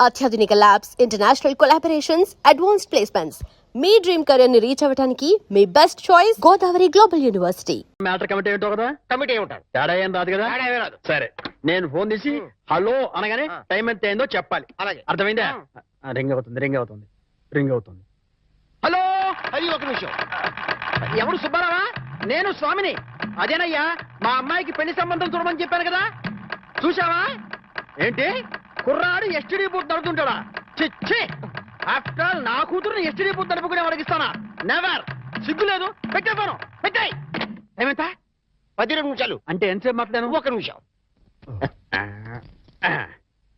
అత్యాధునిక labs, international collaborations, advanced placements. మీ dream career ని రీచ్ అవ్వడానికి మీ best choice Godavari global university. Matter committee ఏంటో కదా, కమిటీ ఉంటారు. తేడా ఏం రాదు కదా. రాదు. సరే, నేను ఫోన్ తీసి హలో అనగానే టైం ఎంత అయిందో చెప్పాలి. అలాగే. అర్థమైందా? రింగ్ అవుతుంది. హలో, అది ఒక నిమిషం. ఎవరు? సుబ్బారావా? నేను స్వామిని. అదేనయ్యా, మా అమ్మాయికి పెళ్లి సంబంధం చూడమని చెప్పాను కదా, చూసావా? ఏంటి కుర్రాడు ఎస్టీడీ బూత్ నడుతుంటాడా? చిచ్చి, ఆఫ్టర్ ఆల్ నా కూతురుని ఎస్టీడీ బూత్ నడుపుకునే అడిగిస్తానా? నెవర్. సిగ్గు లేదు. పెట్టేస్తాను. పెట్టాయి. ఏమంతా? 12 నిమిషాలు. అంటే ఎంతసేపు మాట్లాడాను? ఒక నిమిషం.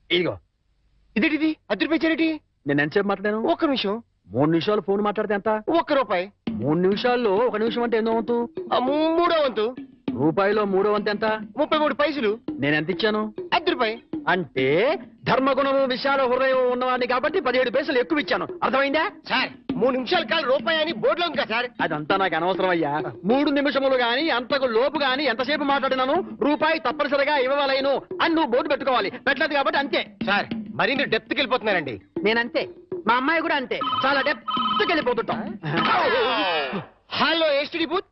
ఇదిగో, ఇదేంటిది? 10 రూపాయలు. నేను ఎంతసేపు మాట్లాడాను? ఒక నిమిషం. 3 నిమిషాలు ఫోన్ మాట్లాడితే ఎంత? 1 రూపాయి. 3 నిమిషాల్లో 1 నిమిషం అంటే ఎన్నో వంతు? 3వ వంతు. రూపాయిలో 3వ వంతు ఎంత? 33 పైసలు. నేను ఎంత ఇచ్చాను? 10 రూపాయి. అంటే ధర్మగుణము విశాల హృదయం ఉన్నవాడిని కాబట్టి 17 పైసలు ఎక్కువ ఇచ్చాను. అర్థమైందా? సార్, 3 నిమిషాలు కాదు రూపాయి అని బోర్డులో ఉంది కదా సార్. అదంతా నాకు అనవసరం అయ్యా. 3 నిమిషములు గాని అంతకు లోపు గాని ఎంతసేపు మాట్లాడినాను రూపాయి తప్పనిసరిగా ఇవ్వలేను అని నువ్వు బోర్డు పెట్టుకోవాలి. పెట్టలేదు కాబట్టి అంతే. సార్, మరి మీరు డెప్త్కి వెళ్ళిపోతున్నారండి. నేనంతే, మా అమ్మాయి కూడా అంతే. చాలా డెప్త్కి వెళ్ళిపోతుంటాం. Hello STD booth.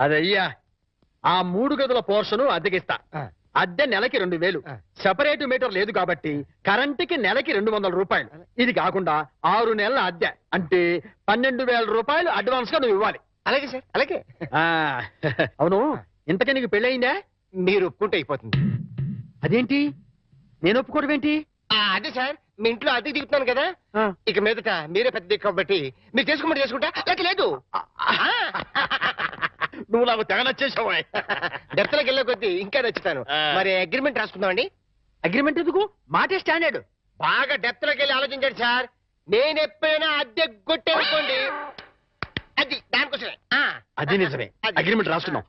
అదయ్యా, ఆ 3 గదుల పోర్షను అద్దెకిస్తా. అద్దె నెలకి 2000. సెపరేట్ మీటర్ లేదు కాబట్టి కరెంటుకి నెలకి 200 రూపాయలు. ఇది కాకుండా 6 నెలల అద్దె అంటే 12,000 రూపాయలు అడ్వాన్స్ గా నువ్వు ఇవ్వాలి. అలాగే సార్, అలాగే. అవును, ఇంతకీ నీకు పెళ్ళయిందా? మీరు ఒప్పుకుంటే అయిపోతుంది. అదేంటి నేను ఒప్పుకోవడం ఏంటి? అదే సార్, మీ ఇంట్లో అద్దెకి దిగుతున్నాను కదా, ఇక మీదట మీరే పెద్ద దిక్కు కాబట్టి మీరు చేసుకోమని చేసుకుంటా. లేక లేదు. నువ్వు నాకు తెగ నచ్చేసావా? డెప్త్లోకి వెళ్ళే కొద్దీ ఇంకా నచ్చుతాను. మరి అగ్రిమెంట్ రాసుకుందామండి. అగ్రిమెంట్ ఎందుకు? మాటే స్టాండర్డ్. బాగా డెప్త్లోకి వెళ్ళి ఆలోచించండి సార్. నేను ఎప్పుడైనా అద్దె కొట్టేసుకోండి, అది దానికోసమే. అది నిజమే. అగ్రిమెంట్ రాసుకున్నాం.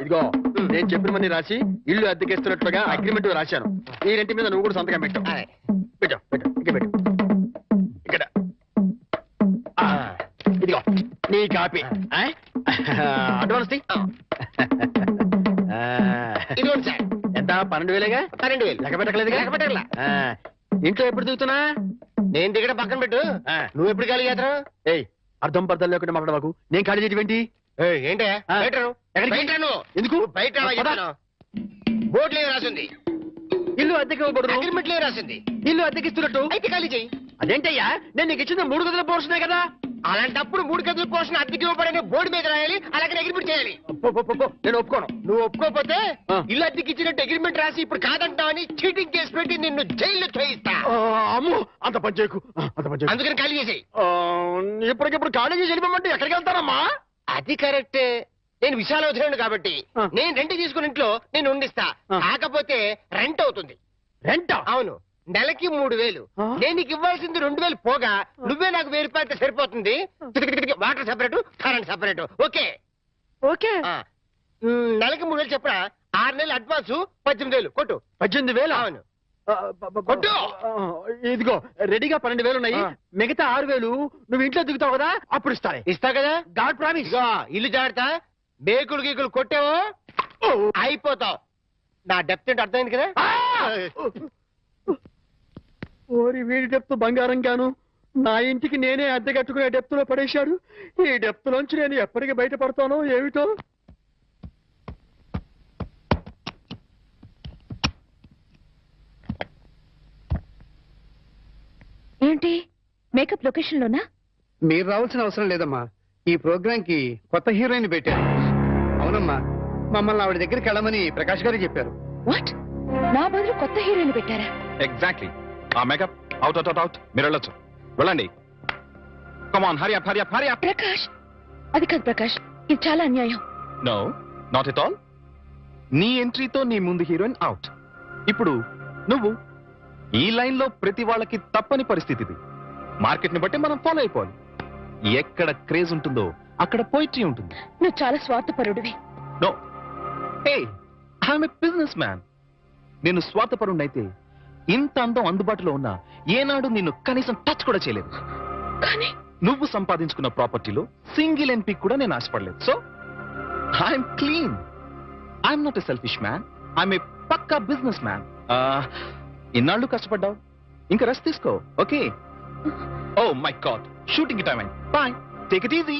ఇదిగో, నేను చెప్పినవన్నీ రాసి ఇల్లు అద్దెకేస్తున్నట్లుగా అగ్రిమెంట్ రాశాను. ఈ రెంటి మీద నువ్వు కూడా సంతకం పెట్టావు. పెట్టు ఇక్కడ. ఇదిగో నీ కాపీ. అడ్వాన్స్ ఇదిగోండి సార్. ఎంత? 12,000గా? 12,000. లెక్క పెట్టలేదుగా? ఇంట్లో ఎప్పుడు దిగుతున్నా? నేను దిగడం పక్కన పెట్టు. నువ్వు ఎప్పుడు ఖాళీ చేస్తావు? ఏయ్, అర్థం పర్థం లేకుండా మాట్లాడవాకు. నేను ఖాళీ చేయటం ఏంటే? ఎందుకు? బయట బోర్డు లేవు రాసింది. ఇల్లు అద్దెకి ఇవ్వబడును. అగ్రిమెంట్ లేవు రాసింది. ఇల్లు అద్దెకిస్తున్నట్టు అయితే ఖాళీ చెయ్యి. అదేంటయ్యా, నేను నీకు ఇచ్చిన 3 గదుల పోర్షనే కదా. అలాంటప్పుడు 3 గదుల పోర్షన్ అద్దెకి ఇవ్వబడని బోర్డు మీద రాయాలి, అలాగే అగ్రిమెంట్ చేయాలి. నేను ఒప్పుకోను. నువ్వు ఒప్పుకోకపోతే ఇల్లు అద్దెకి ఇచ్చినట్టు అగ్రిమెంట్ రాసి ఇప్పుడు కాదంటావని చీటింగ్ కేసు పెట్టి నిన్ను జైల్లో చేయిస్తా. అమ్ము, అంత పని చేయకు. అందుకని ఖాళీ చేసేయి. ఇప్పటికిప్పుడు ఖాళీ చేసి వెళ్ళిపోమంటే ఎక్కడికి వెళ్తానమ్మా? అది కరెక్టే. నేను విశాల వదిలేను కాబట్టి నేను రెంట్ తీసుకుని ఇంట్లో నేను ఉండిస్తా. కాకపోతే రెంట్ అవుతుంది. రెంట్? అవును, నెలకి 3,000. నేను నీకు ఇవ్వాల్సింది 2,000 పోగా నువ్వే నాకు 1,000 రూపాయలు సరిపోతుంది. Water separate, current separate. Okay okay. నెలకి 3,000 చెప్పరా? 6 నెలలు అడ్వాన్స్ 18,000 కొట్టు. 18,000? అవును కొట్టు. ఇదిగో రెడీగా 12,000 ఉన్నాయి. మిగతా 6,000 నువ్వు ఇంట్లో దిగుతావు కదా, అప్పుడు ఇస్తా కదా. God promise. ఇల్లు జాగ్రత్త. బేకులు గీకులు కొట్టావో అయిపోతావు. నా డెప్త్ ఏంటి అర్థమైంది కదా. ఓరి, వీడి డెప్త్ బంగారం గాను నా ఇంటికి నేనే అద్దె కట్టుకునే డెప్త్ లో పడేశాడు. ఈ డెప్త్ నుంచి నేను ఎప్పటికి బయటపడతానో ఏమిటో. ఏంటి మేకప్ లొకేషన్ లోనా? మీరు రావాల్సిన అవసరం లేదమ్మా. ఈ ప్రోగ్రామ్ కి కొత్త హీరోయిన్ పెట్టారు. అవునమ్మా, మమ్మల్ని ఆవిడ దగ్గరికి వెళ్ళమని ప్రకాష్ గారు చెప్పారు. వాట్? నా బదులు కొత్త హీరోయిన్ పెట్టారా? ఎగ్జాక్ట్లీ. ఆ మేకప్ అవుట్ మీరు వెళ్ళొచ్చు. వెళ్ళండి. కమాన్, హరి అప్. ప్రకాష్, అది కాదు ప్రకాష్, ఇది చాలా అన్యాయం. No, not at all. నీ ఎంట్రీతో నీ ముందు హీరోయిన్ అవుట్. ఇప్పుడు నువ్వు ఈ లైన్ లో ప్రతి వాళ్ళకి తప్పని పరిస్థితి ఇది. మార్కెట్ ని బట్టి మనం ఫాలో అయిపోవాలి. ఎక్కడ క్రేజ్ ఉంటుందో అక్కడ పోయిట్రీ ఉంటుంది. నువ్వు చాలా స్వార్థపరుడివి. No, hey, I'm a businessman. నేను స్వార్థపరుణ్ణైతే ఇంత అందం అందుబాటులో ఉన్నా ఏనాడు నిన్ను కనీసం టచ్ కూడా చేయలేదు. కానీ నువ్వు సంపాదించుకున్న ప్రాపర్టీలో సింగిల్ ఎంపీ కూడా నేను ఆశపడలేదు. So I'm clean. I'm not a selfish man. I'm a పక్కా బిజినెస్ మ్యాన్. ఇన్నాళ్ళు కష్టపడ్డావు, ఇంకా రెస్ట్ తీసుకో. Okay? Oh my god, shooting time అయింది. Bye, take it easy.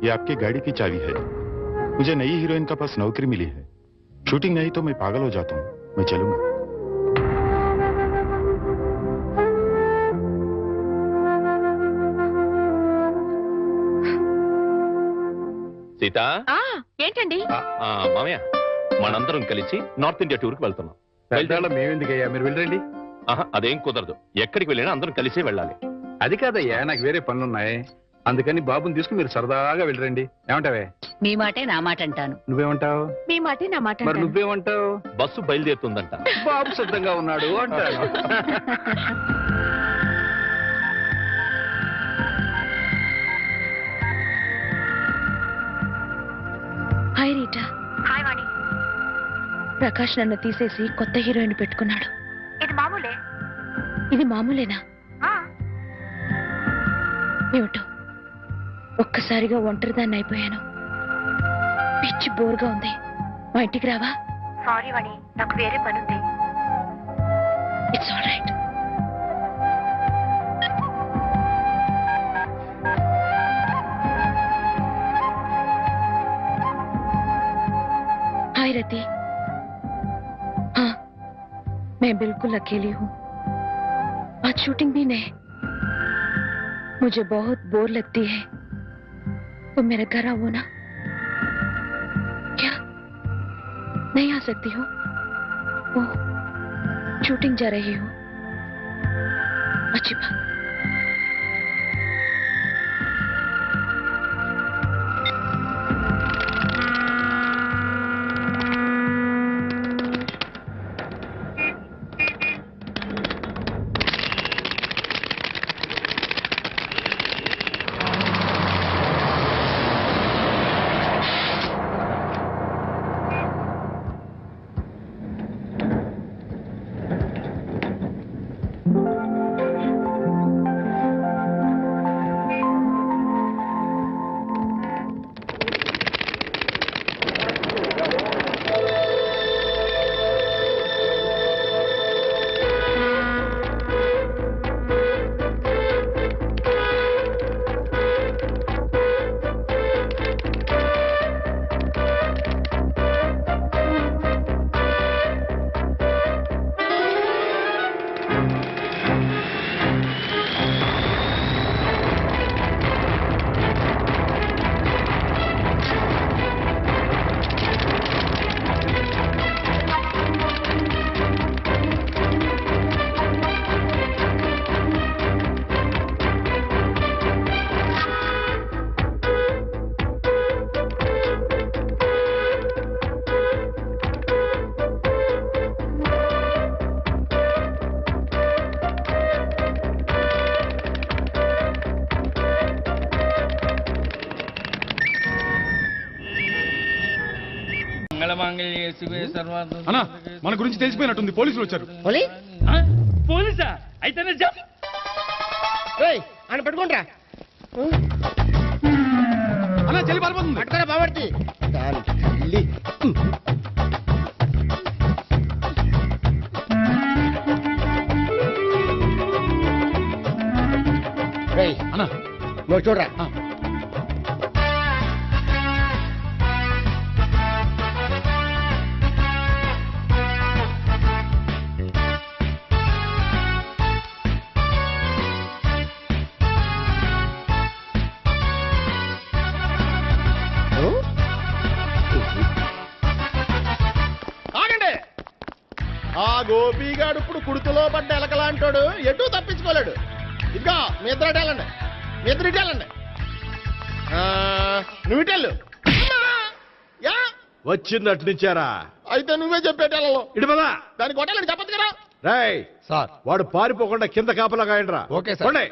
ये आपकी गाड़ी की चाबी है। मुझे नई हीरोइन का पास नौकरी मिली है। शूटिंग नहीं तो मैं पागल हो जाता हूँ। मैं चलूंगा। సీత, ఏంటండి? మామయ్య, మనందరం కలిసి నార్త్ ఇండియా టూర్ కి వెళ్తున్నాం. మేమెందుకయ్యా, మీరు వెళ్ళండి. అదేం కుదరదు. ఎక్కడికి వెళ్ళినా అందరం కలిసే వెళ్ళాలి. అది కాదయ్యా, నాకు వేరే పనులున్నాయి. అందుకని బాబుని తీసుకుని మీరు సరదాగా వెళ్ళరండి. ఏమంటావే? మీ మాటే నా మాట అంటాను. నువ్వేమంటావు? మీ మాటే నా మాట మరి అంటాను. నువ్వేమంటావు? బస్సు బయలుదేరుతుందంట. బాబు సిద్ధంగా ఉన్నాడు అంటాను. Hi Rita. హాయ్ వాణి. ప్రకాష్ నన్ను తీసేసి కొత్త హీరోయిన్ పెట్టుకున్నాడు. ఇది మామూలే. ఇది మామూలేనా? ఆ, ఏమిటో ఒక్కసారిగా ఒంటరిదాన్ని అయిపోయాను. పిచ్చి బోర్గా ఉంది. మా ఇంటికి రావా? సారీ వాణి, నాకు వేరే పనుంది. It's all right. Hi Rati. हाँ, मैं बिल्कुल अकेली हूँ. आज शूटिंग भी नहीं. मुझे बहुत बोर लगती है. तो मेरे घर आओ ना. क्या नहीं आ सकती हो? ओह, शूटिंग जा रही हूँ. अच्छी बात. అన్నా, మన గురించి తెలిసిపోయినట్టుంది. పోలీసులు వచ్చారు. పోలీసా? అయితేనే జప్. ఆయన పట్టుకుంటా. అన్నా, చెల్లి పారిపోతుంది. పట్టుకోరా బాబర్తి. దాని తల్లి. అన్నా, నువ్వు చూడరా. గోపిగాడు ఇప్పుడు కుడుతులో పడ్డ ఎలకలాంటాడు, ఎటు తప్పించుకోలేడు. ఇదిగో మీ ఇద్దరు ఇటెళ్ళండి, మీ ఇద్దరు ఇటెళ్ళండి. నువ్వు ఇటెళ్ళు. యా వచ్చిందట్టు నుంచారా? అయితే నువ్వే చెప్పేటెళ్ళలో ఇటు పదా. దానికి కొట్టాలని చెప్పదు కదా. రేయ్ సార్, వాడు పారిపోకుండా కింద కాపలా కాయండిరా. Okay sir. పోండి.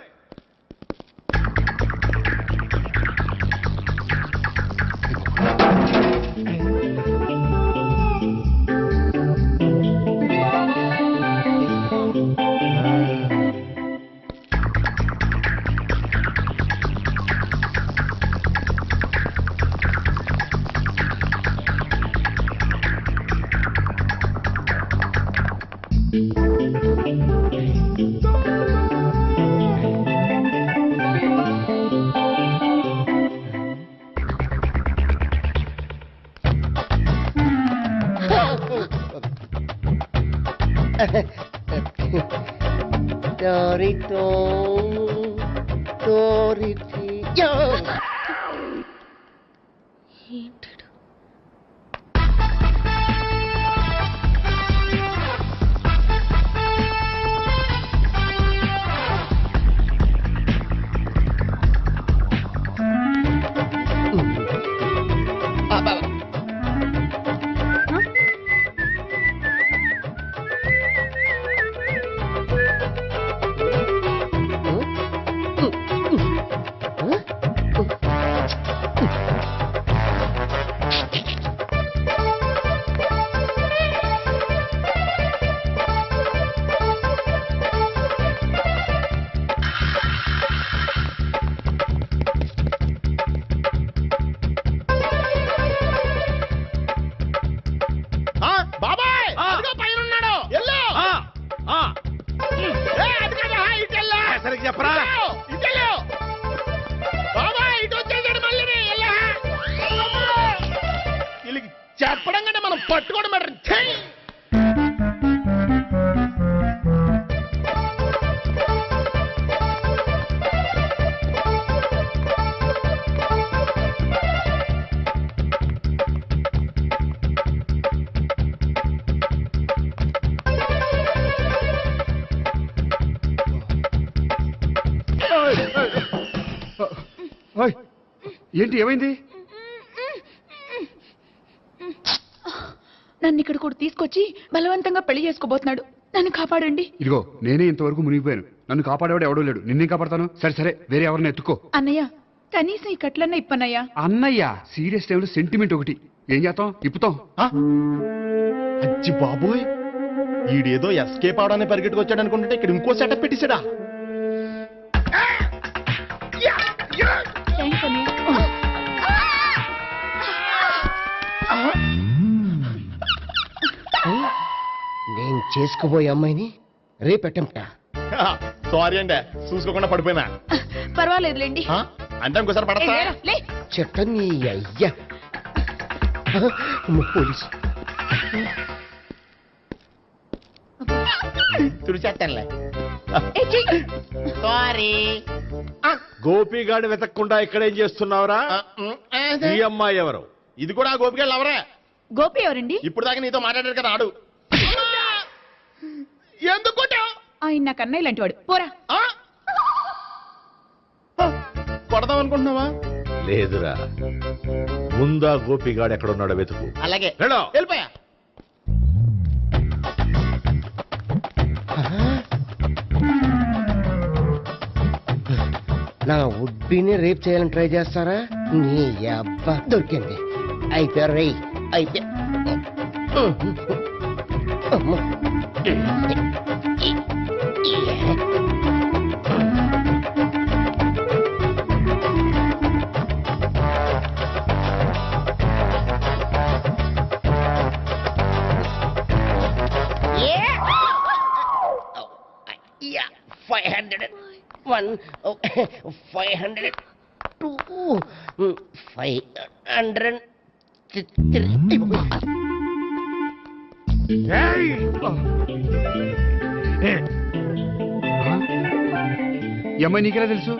చెప్పడం కంటే మనం పట్టుకోవడం బెటర్. ఏంటి, ఏమైంది? నన్ను ఇక్కడ కూడా తీసుకొచ్చి బలవంతంగా పెళ్లి చేసుకోబోతున్నాడు. నన్ను కాపాడండి. ఇదిగో నేనే ఇంతవరకు మునిగిపోయాను. నన్ను కాపాడేవాడు ఎవడూ లేడు. నిన్నే కాపాడతాను. సరే సరే, వేరే ఎవరిని ఎత్తుకో. అన్నయ్య, కనీసం ఈ కట్లన్నా ఇప్పన్నయ్యా. అన్నయ్య సీరియస్ టైంలో సెంటిమెంట్ ఒకటి. ఏం చేస్తాం? ఇప్పుతాం. అచ్చి బాబోయ్, ఈడేదో ఎస్కేప్ అవడానికి పరిగెట్టుకొచ్చాడు అనుకుంటే ఇక్కడ ఇంకో సెటప్ పెట్టేశాడా? థ్యాంక్స్ అన్నయ్య. నేను చేసుకోబోయే అమ్మాయిని రేపెట్టంట. సారీ అండి, చూసుకోకుండా పడిపోయినా. పర్వాలేదులేండి. అంటే ఇంకోసారి పడతా. లే. చెట్ట నీ అయ్యా. పోలీసు తుడిచేస్తానులే. సారీ. గోపిగాడిని వెతకకుండా ఇక్కడేం చేస్తున్నావురా? ఈ అమ్మాయి ఎవరు? ఇది కూడా గోపికలు ఎవరే? గోపి ఎవరండి? ఇప్పుడు దాకా నీతో మాట్లాడారు కదా ఆడు. ఎందుకు ఆయన నాకు అన్నయ్య లాంటి వాడు. పోరా. కొడదాం అనుకుంటున్నావా? లేదురా, ముందా గోపిగాడు ఎక్కడున్నాడో వెతుకు. అలాగే రేడో. వెళ్ళిపోయా. నా ఉడ్బీని రేప్ చేయాలని ట్రై చేస్తారా? నీ అబ్బా దొరికింది. అయిపోయారు రే, అయిపోయా. Yeah, 500. 1, 500. 2, 500. 3. ఈ అమ్మాయి నీకెలా తెలుసు?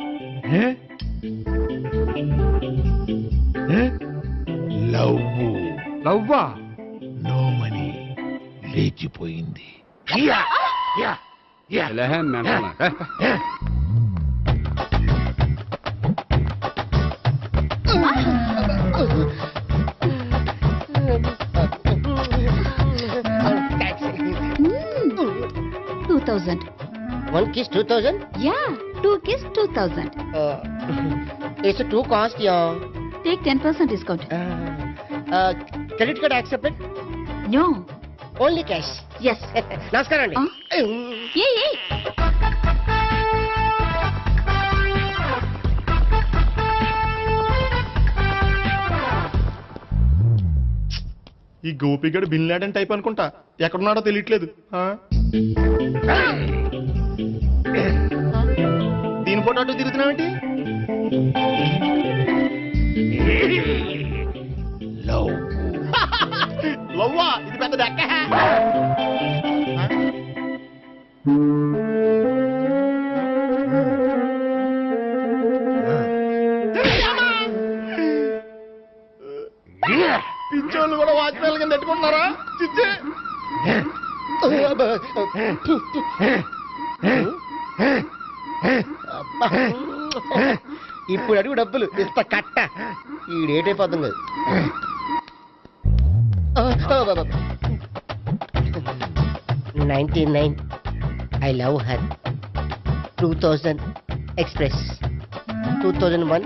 లవ్వు. లవ్వా? నో మనీ, లేచిపోయింది. లే, mental. One kiss 2000? Yeah, 2 kiss 2000. It's a too cost, yeah. Take 10% discount. Credit card accepted? No. Only cash. Yes. నమస్కారం అండి. Hey. ఈ గోపిగడు బిన్ లాడెన్ టైప్ అనుకుంటా, ఎక్కడున్నాడో తెలియట్లేదు. దీని ఫోటో అటు తిరుగుతున్నావేంటి? లవ్వా, ఇది పెద్ద దక్క. పించోళ్ళు కూడా వాచ్మెన్ కింద పెట్టుకుంటున్నారా? చిచ్చే. ఇప్పుడు అడుగు డబ్బులు ఇంత కట్ట ఈడేటైపోతుంది కదా. 99 I love her. 2000 express. 2001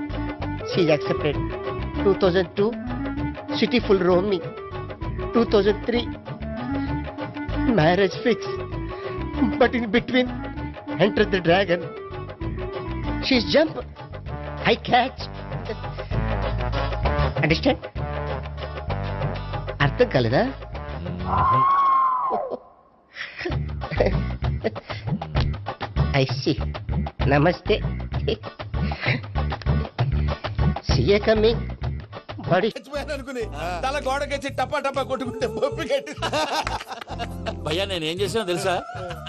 she's accepted. 2002 city full roaming. 2003 marriage fix. But in between entered the dragon. She's jump. I catch. Understand? అర్థం కాలేదా? I see. Namaste. See you coming. Body. అనుకుని తల గోడకెచ్చి టపా టపా కొట్టుకుంటే భయ్యా నేనేం చేసానో తెలుసా?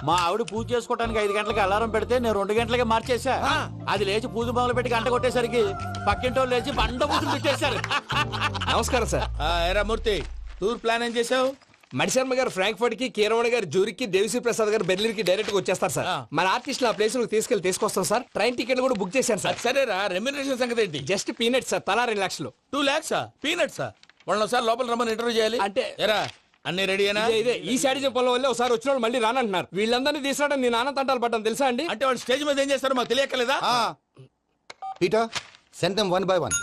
మా ఆవిడ పూజ చేసుకోవడానికి 5 గంటలకి అలారం పెడితే నేను 2 గంటలకి మార్చేసా. అది లేచి పూజ మొదలు పెట్టి గంట కొట్టేసరికి పక్కింటోళ్ళు లేచి బండ పూజలు పెట్టేశారు. నమస్కారం సార్. ఏరా మూర్తి, టూర్ ప్లాన్ ఏం చేసావు? మణిశర్మ గారు ఫ్రాంక్ఫర్ట్ కి, కీరవాణి గారు జూరికి, దేవిశ్రీ ప్రసాద్ గారు బెర్లిన్ కి డైరెక్ట్ గా వచ్చేస్తారు సార్. మన ఆర్టిస్ట్ ఆ ప్లేస్ తీసుకొస్తాం సార్. ట్రైన్ టికెట్ కూడా బుక్ చేశాను సార్. సరేరా, రెమ్యూనరేషన్ సంగతి ఏంటి? జస్ట్ పీనట్స్ సార్, తలా 2 లక్షలు. 2 lakhs పీనట్సా? వాళ్ళని ఒకసారి లోపల రమ్మని ఇంటర్వ్యూ చేయాలి. అంటే ఎరా అన్ని రెడీనా? ఇదే ఈ శాడిజం పొలం వల్ల ఒకసారి వచ్చిన వాళ్ళు మళ్ళీ రానంటున్నారు. వీళ్ళందరినీ తీసుకురావడం నేను నాన్న తంటాలు పడ్డాను తెలుసా అండి? అంటే వాళ్ళు స్టేజ్ మీద ఏం చేస్తారో మాకు తెలియక్కలేదా? Peter, send them one by one.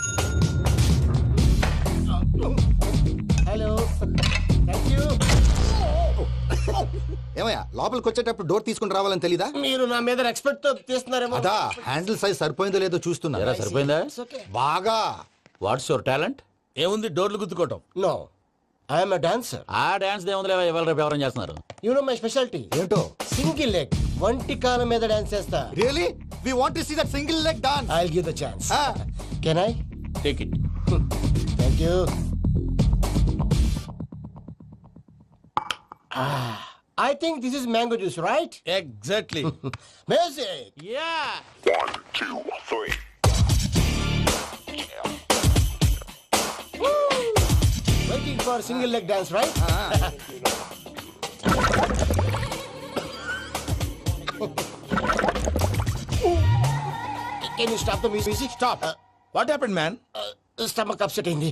Hello. Thank you. ఏమయ్యా, లోపలికి వచ్చేటప్పుడు డోర్ తీసుకుని రావాలని తెలీదా? మీరు నా మీద ఎక్స్పెక్ట్ తో తీస్తున్నారేమో. అదా హ్యాండిల్ సైజ్ సరిపోయిందో లేదో చూస్తున్నా. సరిపోయిందా? బాగా. What's your talent? ఏముంది డోర్లు గుద్దుకోవటం? No, I am a dancer. ఆ డాన్స్ దేవుందిలే, ఇవాళ రేపు ఎవరైనా చేస్తున్నారు. You know my speciality. ఏంటో? సింగిల్ లెగ్, వంటి కాలం మీద డాన్స్ చేస్తా. Really? We want to see that single leg dance. I will give the chance. Can I? Take it. Thank you. I think this is mango juice, right? Exactly. Music. Yeah. 1, 2, 3. Waiting for single leg dance, right? Can you stop the music? Stop. What happened, man? Stomach upset అయింది.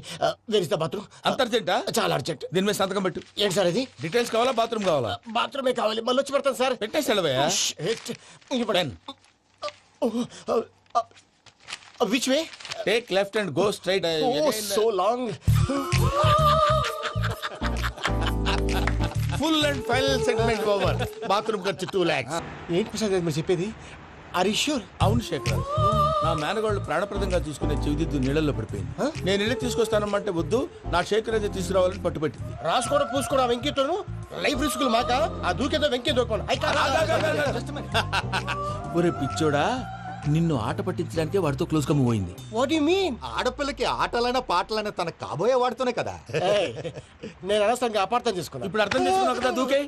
Where is the bathroom? అంత అర్జెంటా? చాలా urgent. దీని మీద సంతకం పెట్టు. ఏంటి sir ఇది? Details కావాలా, బాత్రూమ్ కావాలా? బాత్రూమే కావాలి, మళ్ళీ వచ్చి పెడతాను సార్. పెట్టేసి వెళ్ళవయ్యా. Which way? Take left and go straight. Oh, so long. Full and final segment over. Bathroom ఖర్చు 2 lakhs. ఏంటి ప్రసాద్ గారు మీరు చెప్పేది? Are you sure? అవును శేఖర్, నా మేనగోళ్ళు ప్రాణప్రదంగా చూసుకునే చెవిదిద్దు నీళ్ళల్లో పడిపోయింది. నేను ఇల్లు తీసుకొస్తానమ్మంటే వద్దు, నా శేఖర్ అయితే తీసుకురావాలని పట్టుబట్టింది. రాసుకోవడం పూసుకోవడం వెంకీతోను లైఫ్ రిస్కులు మాక. ఆ దూకేదో వెంకీ దూకోండి. ఒరే పిచ్చోడా, నిన్ను ఆట పట్టించడానికే వాడితో క్లోజ్ గా మూవ్ అయింది. What you mean? ఆడపిల్లకి ఆటలైనా పాటలైనా తన కాబోయే వాడుతూనే కదా. నేను అనవసరంగా అపార్థం చేసుకున్నా. ఇప్పుడు అర్థం చేసుకున్నావు కదా, దూకే.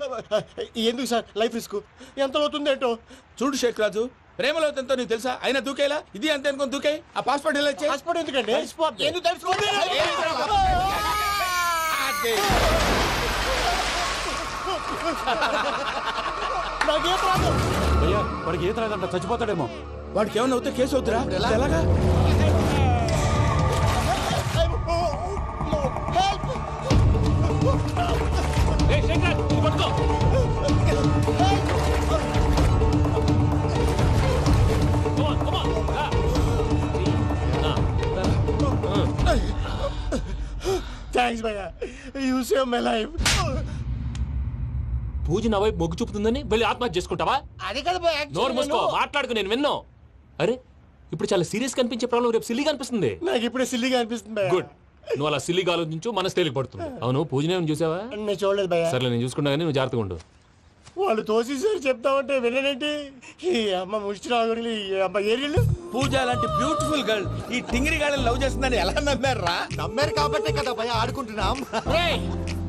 ఎందుకు సార్ లైఫ్ రిస్క్ ఎంత అవుతుంది ఏంటో? చూడు శేఖర్ రాజు, ప్రేమలో ఎంతో నీకు తెలుసా? అయినా దూకేలా? ఇది అంతే అనుకుని దూకే. ఆ పాస్పోర్ట్ ఎలా ఇచ్చే? పాస్పోర్ట్ ఎందుకండి? ఎందుకు తెలుసుకోండి? నాకు ఈత రాదు. భయ్యా వాడికి ఈత రాదంట, చచ్చిపోతాడేమో. వాడికి ఏమన్నా అవుతే కేసు అవుతురా? ఎలాగా? ఏయ్, శంకర్, ఇది పట్టుకో. Come on, come on. Thanks భయ్యా, యూ సేవ్ మై లైఫ్. పూజ నా వైపు మొగ్గు చూపుతుందని వెళ్ళి ఆత్మహత్య చేసుకుంటావా? అది కదా భయ్యా, నోరు మూసుకో, మాట్లాడుకు, నేను విన్నో. అరే ఇప్పుడు చాలా సీరియస్ కనిపించే ప్రాబ్లం రేపు సిల్లీగా అనిపిస్తుంది. నాకు ఇప్పుడే సిల్లిగా అనిపిస్తుంది భయ్యా. గుడ్, నువ్వు అలా సిల్లీగా ఆలోచించు, మనసు తేలిక పడుతుంది. అవును, పూజనే చూసావా? నేను చూడలేదు భయ్యా. సరే నేను చూసుకుంటా కానీ నువ్వు జాగ్రత్తగా ఉండు. వాళ్ళు తోసేసారు చెప్తామంటే విననేంటి? ఈ అమ్మ ముష్టి రాగుడి, ఈ అమ్మ ఏరియలు. పూజ లాంటి బ్యూటిఫుల్ గర్ల్ ఈ టింగిరి గాళ్ళని లవ్ చేస్తుందని ఎలా నమ్మారా? నమ్మారు కాబట్టే కదా భయ ఆడుకుంటున్నాం.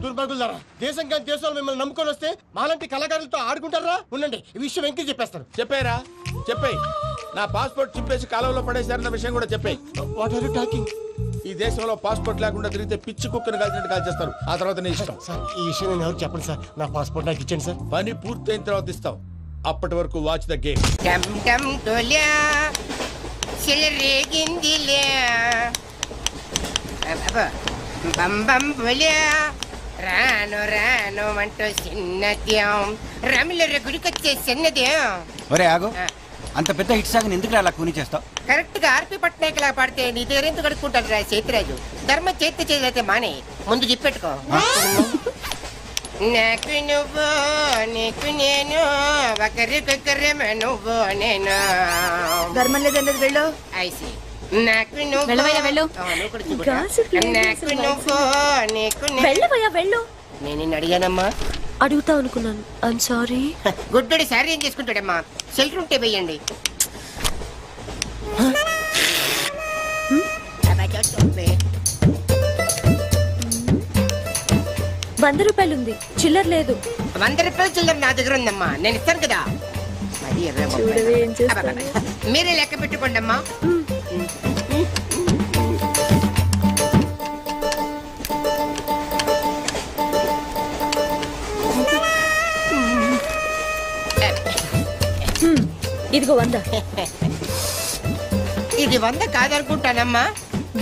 దుర్భగులారా, దేశం కానీ దేశంలో మిమ్మల్ని నమ్ముకొని వస్తే మాలాంటి కళాకారులతో ఆడుకుంటారా? ఉండండి, ఈ విషయం వెంకీ చెప్పేస్తాను. చెప్పారా? చెప్పేయ్. నా పాస్పోర్ట్ చింపేసి కాలువలో పడేశారన్న విషయం కూడా చెప్పేయ్. What are you talking? ఈ దేశంలో పాస్పోర్ట్ లేకుండా తిరిగితే పిచ్చి కుక్కను కాల్చినట్టు కాల్చేస్తారు. ఆ తర్వాత నీ ఇష్టం. సార్, ఈ విషయం నేను ఎవరు చెప్పండి సార్. నా పాస్పోర్ట్ నాకు ఇచ్చేయండి సార్. పని పూర్తయిన తర్వాత ఇస్తాం. అప్పటి వరకు వాచ్ ద గేమ్. డమ్ డమ్ డోలియా చెలరేగిందిలే బం బం బోలియా రాను రాను అంటూ చిన్నద్యం రమిల గుడికొచ్చే చిన్నద్యం. ఒరే ఆగు, అంత పెద్ద హిట్ సాగుని ఎందుకు అలా కూని చేస్తావు? కరెక్ట్ గా ఆర్పి పట్నాయక్ లా పాడితే నీ దగ్గర ఎందుకు కడుక్కుంటాడు రా చేతిరాజు? ధర్మ చేతి చేదైతే మానే, ముందు చెప్పెట్టుకో. నాకు నువ్వు నీకు నేను ఒకరికొకరేమో నువ్వు నేను. ధర్మం లేదన్నది వెళ్ళు. ఐసి నాకు నువ్వు వెళ్ళవయ్యా, వెళ్ళు. నువ్వు కూడా చూడు. నాకు నువ్వు నీకు వెళ్ళవయ్యా, వెళ్ళు. నేను నిన్ను అడిగానమ్మా. అడుగుతా అనుకున్నాను. I'm sorry. గుడ్డోడి సారీ ఏం చేసుకుంటాడమ్మా? షెల్టర్ ఉంటే వెయ్యండి. ₹100 ఉంది, చిల్లర లేదు. ₹100 చిల్లర నా దగ్గర ఉందమ్మా, నేను ఇస్తాను కదా. మరి చూడవే ఏం చేస్తాను. మీరే లెక్క పెట్టుకోండి అమ్మా. ఇదిగో 100. ఇది 100 కాదనుకుంటానమ్మా.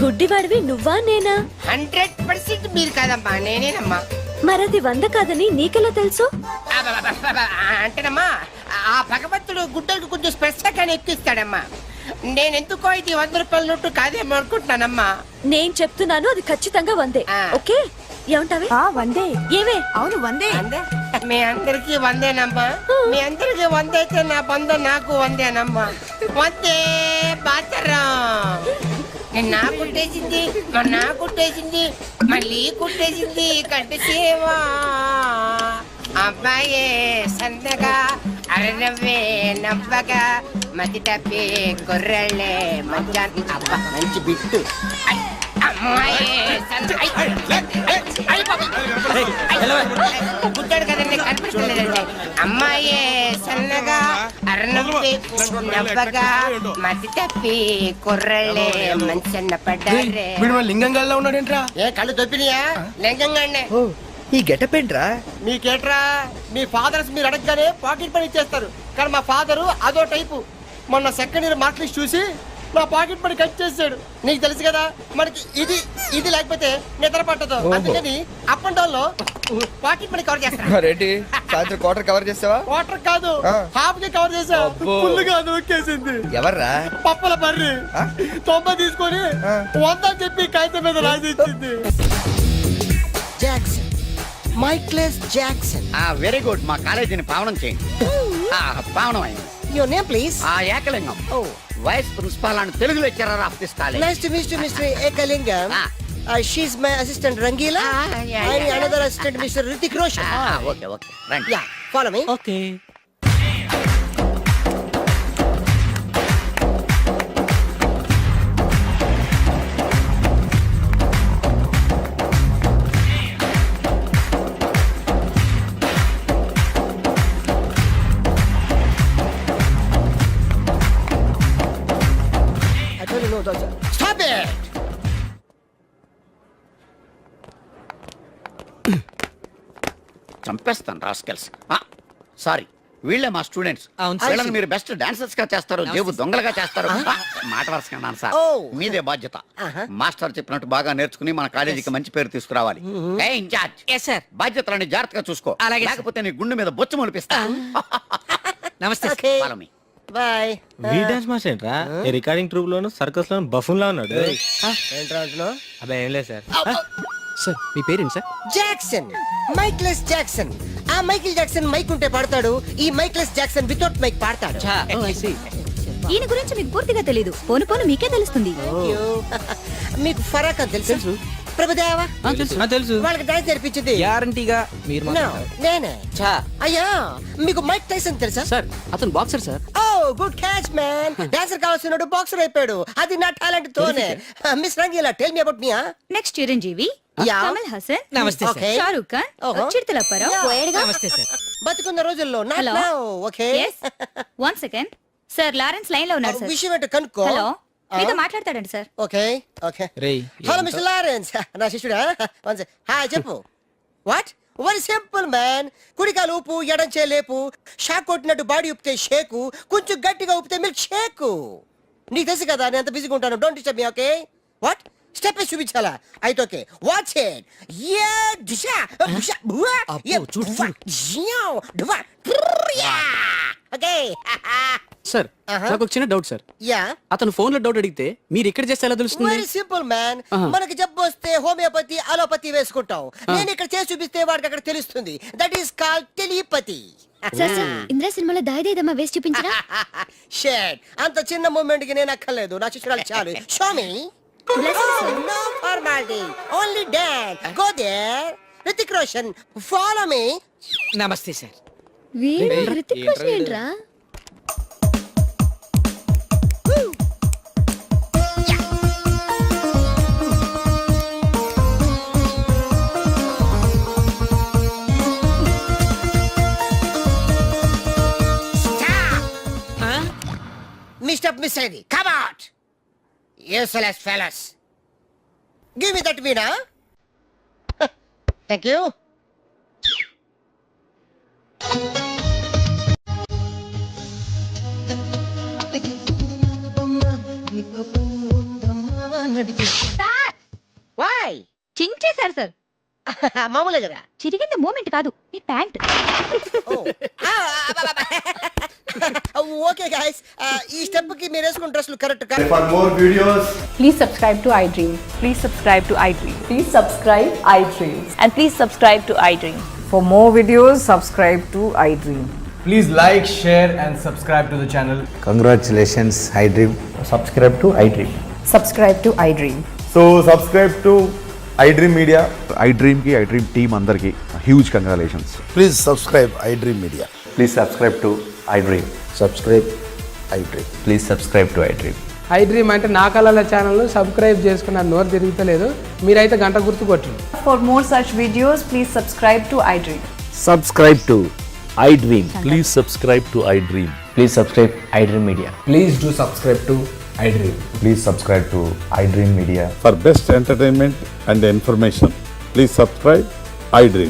గుడ్డివాడివి నువ్వా నేనా? 100% మీరు కాదమ్మా, నేనేనమ్మా. మరది 100 కాదని నీకెలా తెలుసు? అంటేనమ్మా, ఆ భగవంతుడు గుడ్డలకు కొంచెం స్పెషల్గానే ఎక్కిస్తాడమ్మా. నేనెందుకో ఇది ₹100 నోటు కాదేమో అనుకుంటున్నానమ్మా. నేను చెప్తున్నాను, అది ఖచ్చితంగా 100. ఓకే, ఏమంటావే? 100. ఏవే? అవును 100. మీ అందరికి 100నమ్మా. మీ అందరికి 100 అయితే నా బంధ నాకు 100నమ్మా. 100 బాతరం. నా కుట్టేసింది, నా కుట్టేసింది, మళ్ళీ కుట్టేసింది కంటి సేవా. అబ్బాయే సన్నగా అరనవ్వే నవ్వగా మతి తప్పి కుర్రళ్ళే మంచి అబ్బా మంచి బిట్టు. గుడ్డాడు కదండి, కనిపించలేదండి. అమ్మాయే సన్నగా అరనవ్వే నవ్వగా మతి తప్పి కుర్రళ్ళే మంచి అన్న పడ్డారే. లింగంగా ఉన్నాడేంట్రా? ఏ కళ్ళు దొప్పినాయా? లింగంగానే. ఈ గెటప్ ఏంట్రా? మీకేట్రా, మీ ఫాదర్స్ మీరు అడగగానే పాకెట్ పని ఇచ్చేస్తారు. కానీ మా ఫాదరు అదో టైపు. మొన్న సెకండ్ ఇయర్ మార్క్ లిస్ట్ చూసి నా పాకెట్ పని కట్ చేసాడు. నీకు తెలుసు కదా, మనకి ఇది ఇది లేకపోతే నిద్ర పట్టదు. అందుకని అప్ అండ్ డౌన్ లో పాకెట్ పని కవర్ చేస్తాను. రెడ్డి సాయంత్రం క్వార్టర్ కవర్ చేస్తావా? వాటర్ కాదు, హాఫ్ కి కవర్ చేసా. ఫుల్ గా నూకేసింది. ఎవర్రా? పప్పుల బర్రి 90 తీసుకొని 100 చెప్పి కాగితం మీద రాసి ఇచ్చింది. Jackson, Michael Jackson. Very good, మా కాలేజీని పావనం చేయండి. పావనం అయింది. Your name please? Ekalingam, vice principal and Telugu lecturer of this college. Nice to meet you, Mr. Ekalingam. She's my assistant Rangila. And another assistant, Mr. Ritik Roshan. Okay okay రండి. Yeah, follow me. Okay. I told you no, doctor. Stop it! చంపేస్తాను rascals. Sorry, వీళ్ళే మా students వీళ్ళని మీరు best dancers గా చేస్తారు జేబు దొంగలుగా చేస్తారు మాట వరుసకన్నాను సార్ మీదే బాధ్యత మాస్టర్ చెప్పినట్టు బాగా నేర్చుకుని మన కాలేజీకి మంచి పేరు తీసుకురావాలి ఏ ఇన్ఛార్జ్ బాధ్యతలని జాగ్రత్తగా చూసుకో లేకపోతే నీ గుండె మీద బొచ్చు మొలిపిస్తా నమస్తే బాయ్ డాన్స్ మాస్టర్ ఏంట్రా ఈ రికార్డింగ్ ట్రూప్ లోను సర్కస్ లోను బఫూన్ లా ఉన్నాడు ఏంట్రా అంటున్నావ్? అబ్బాయి ఏం లేదు సార్ సార్ మీ పేరేంటి సార్? Jackson Michael Jackson. ఆ మైకిల్ జాక్సన్ మైక్ ఉంటే పాడతాడు, ఈ మైక్లెస్ జాక్సన్ వితౌట్ మైక్ పాడతాడు. ఈయన గురించి మీకు పూర్తిగా తెలీదు. పోను పోను మీకే తెలుస్తుంది. మీకు ఫరాక్ అని తెలుసు? ప్రభుదేవా తెలుసు. వాళ్ళకి డాన్స్ నేర్పించింది గ్యారంటీగా మీరు నేనే. అయ్యా మీకు మైక్ టైసన్ తెలుసా? సార్ అతను boxer sir. Oh good catch man. Dancer కావాల్సినాడు బాక్సర్ అయిపోయాడు. అది నా టాలెంట్ తోనే. Miss Rangeela tell me about me. Next Chiranjeevi, Kamal Haasan, namaste sir. Shahrukh Khan, చిరుతల అప్పారావు. నమస్తే సార్. బతుకున్న రోజుల్లో Hello. Okay. One second sir, Lawrence line లో ఉన్నారు సార్. విషయం ఏంటో కనుక్కో. హలో, మీతో మాట్లాడతాడండి sir. Okay okay. Hello mister Lawrence, నా శిష్యుడా? హాయ్ చెప్పు. వాట్? Very simple man. కుడికాలు ఊపు, ఎడం చేలేపు. షాక్ కొట్టినట్టు బాడీ ఊపితే షేకు, కొంచెం గట్టిగా ఊపితే మిల్క్ షేకు. నీకు తెలుసు కదా నేను ఎంత బిజీగా ఉంటాను. Don't disturb me. Okay what? Step చూపించాలా? అయితే ఓకే వాచ్ ఇట్. యా దిశా దిశా బువా యా చూడు డువా యా. ఓకే సార్ నాకు ఒక చిన్న డౌట్ సార్. యా అతను ఫోన్ లో డౌట్ అడిగితే మీరు ఇక్కడ చేస్తే ఎలా తెలుస్తుంది? Very simple man. మనకి జబ్బు వస్తే హోమియోపతి అలోపతి వేసుకుంటాం. నేను ఇక్కడ చేసి చూపిస్తే వాడికి అక్కడ తెలుస్తుంది. That is called telepathy. Indra సినిమాలో దాయిదేదమ్మా వేసి చూపించరా? షేట్ అంత చిన్న మూమెంట్ కి నేను అక్కర్లేదు. నా శిష్యురాలు చాలు. Show me. No formality. Only dance. Go there. Hrithik Roshan, follow me. నమస్తే సార్. రితిక్ రోషన్ ఏంట్రా? Mr. Miss Eddie, come out. Useless fellas. Give me that winner. Thank you. Why? చించేశారు సార్. మామూలే కదా. చిరిగింది మూమెంట్ కాదు, మీ ప్యాంట్. ఓకే గైస్, ఈ స్టెప్ కి మీరు వేసుకున్న డ్రెస్లు కరెక్ట్ కాదు. For more videos, please subscribe to iDream. Please subscribe to iDream. Please subscribe iDream. And please subscribe to iDream. For more videos, subscribe to iDream. please like, share and subscribe to the channel. Congratulations iDream. Subscribe to iDream. Subscribe to iDream. So subscribe to iDream Media. iDream ki iDream team andarki huge congratulations. Please subscribe iDream Media. Please subscribe to iDream. Subscribe iDream. Please subscribe to iDream. iDream అంటే నా కళల channel subscribe చేసుకున్న నోరు తిరుగుతలేదు. మీరైతే గంట గుర్తు కొట్టండి. For more such videos, please subscribe to iDream. Subscribe to iDream. Please subscribe to iDream. Please subscribe iDream Media. Please do subscribe to iDream. Please subscribe to iDream Media. For best entertainment and information, please subscribe iDream.